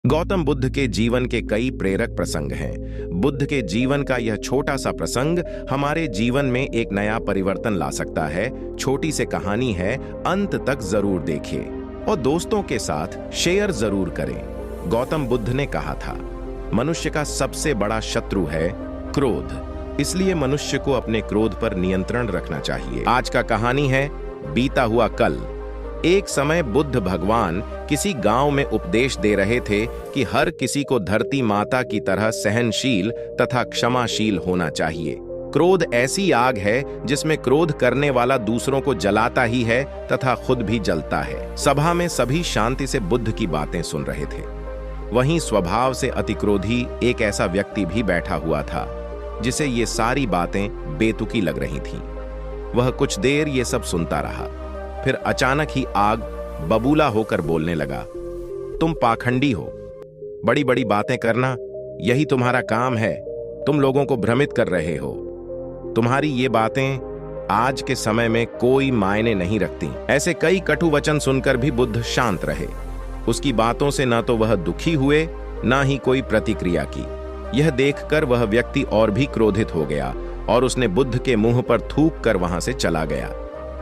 गौतम बुद्ध के जीवन के कई प्रेरक प्रसंग हैं। बुद्ध के जीवन का यह छोटा सा प्रसंग हमारे जीवन में एक नया परिवर्तन ला सकता है। छोटी सी कहानी है, अंत तक जरूर देखें और दोस्तों के साथ शेयर जरूर करें। गौतम बुद्ध ने कहा था, मनुष्य का सबसे बड़ा शत्रु है क्रोध, इसलिए मनुष्य को अपने क्रोध पर नियंत्रण रखना चाहिए। आज का कहानी है बीता हुआ कल। एक समय बुद्ध भगवान किसी गांव में उपदेश दे रहे थे कि हर किसी को धरती माता की तरह सहनशील तथा क्षमाशील होना चाहिए। क्रोध ऐसी आग है जिसमें क्रोध करने वाला दूसरों को जलाता ही है तथा खुद भी जलता है। सभा में सभी शांति से बुद्ध की बातें सुन रहे थे। वहीं स्वभाव से अतिक्रोधी एक ऐसा व्यक्ति भी बैठा हुआ था जिसे ये सारी बातें बेतुकी लग रही थीं। वह कुछ देर ये सब सुनता रहा, फिर अचानक ही आग बबूला होकर बोलने लगा, तुम पाखंडी हो, बड़ी बड़ी बातें करना यही तुम्हारा काम है। तुम लोगों को भ्रमित कर रहे हो। तुम्हारी ये बातें आज के समय में कोई मायने नहीं रखती। ऐसे कई कटु वचन सुनकर भी बुद्ध शांत रहे। उसकी बातों से न तो वह दुखी हुए, न ही कोई प्रतिक्रिया की। यह देखकर वह व्यक्ति और भी क्रोधित हो गया और उसने बुद्ध के मुंह पर थूक कर वहां से चला गया।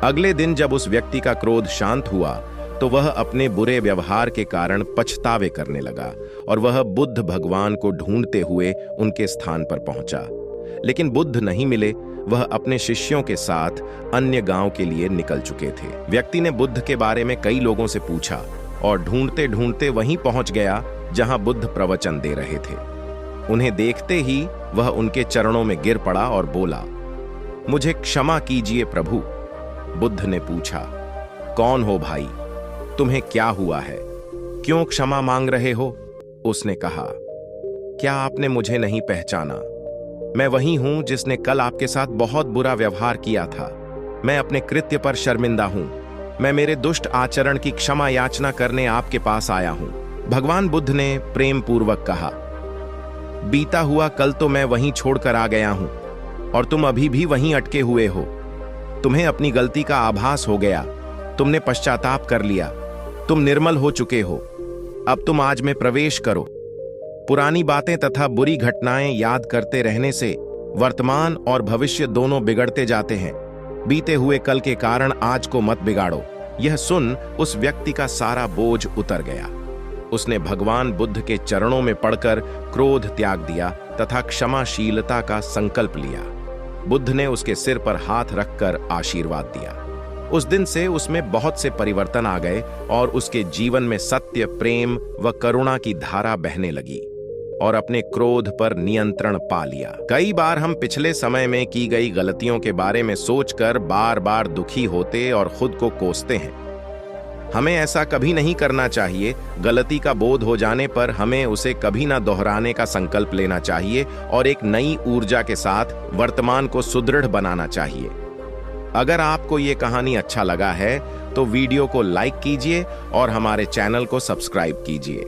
अगले दिन जब उस व्यक्ति का क्रोध शांत हुआ तो वह अपने बुरे व्यवहार के कारण पछतावे करने लगा और वह बुद्ध भगवान को ढूंढते हुए उनके स्थान पर पहुंचा। लेकिन बुद्ध नहीं मिले। वह अपने शिष्यों के साथ अन्य गांव के लिए निकल चुके थे। व्यक्ति ने बुद्ध के बारे में कई लोगों से पूछा और ढूंढते ढूंढते वहीं पहुंच गया जहां बुद्ध प्रवचन दे रहे थे। उन्हें देखते ही वह उनके चरणों में गिर पड़ा और बोला, मुझे क्षमा कीजिए प्रभु। बुद्ध ने पूछा, कौन हो भाई? तुम्हें क्या हुआ है? क्यों क्षमा मांग रहे हो? उसने कहा, क्या आपने मुझे नहीं पहचाना? मैं वही हूं जिसने कल आपके साथ बहुत बुरा व्यवहार किया था। मैं अपने कृत्य पर शर्मिंदा हूं। मैं मेरे दुष्ट आचरण की क्षमा याचना करने आपके पास आया हूं। भगवान बुद्ध ने प्रेम पूर्वक कहा, बीता हुआ कल तो मैं वहीं छोड़कर आ गया हूं और तुम अभी भी वहीं अटके हुए हो। तुम्हें अपनी गलती का आभास हो गया। तुमने पश्चाताप कर लिया। तुम निर्मल हो चुके हो। अब तुम आज में प्रवेश करो। पुरानी बातें तथा बुरी घटनाएं याद करते रहने से वर्तमान और भविष्य दोनों बिगड़ते जाते हैं। बीते हुए कल के कारण आज को मत बिगाड़ो। यह सुन उस व्यक्ति का सारा बोझ उतर गया। उसने भगवान बुद्ध के चरणों में पड़कर क्रोध त्याग दिया तथा क्षमाशीलता का संकल्प लिया। बुद्ध ने उसके सिर पर हाथ रखकर आशीर्वाद दिया। उस दिन से उसमें बहुत से परिवर्तन आ गए और उसके जीवन में सत्य, प्रेम व करुणा की धारा बहने लगी और अपने क्रोध पर नियंत्रण पा लिया। कई बार हम पिछले समय में की गई गलतियों के बारे में सोचकर बार बार दुखी होते और खुद को कोसते हैं। हमें ऐसा कभी नहीं करना चाहिए। गलती का बोध हो जाने पर हमें उसे कभी ना दोहराने का संकल्प लेना चाहिए और एक नई ऊर्जा के साथ वर्तमान को सुदृढ़ बनाना चाहिए। अगर आपको ये कहानी अच्छा लगा है तो वीडियो को लाइक कीजिए और हमारे चैनल को सब्सक्राइब कीजिए।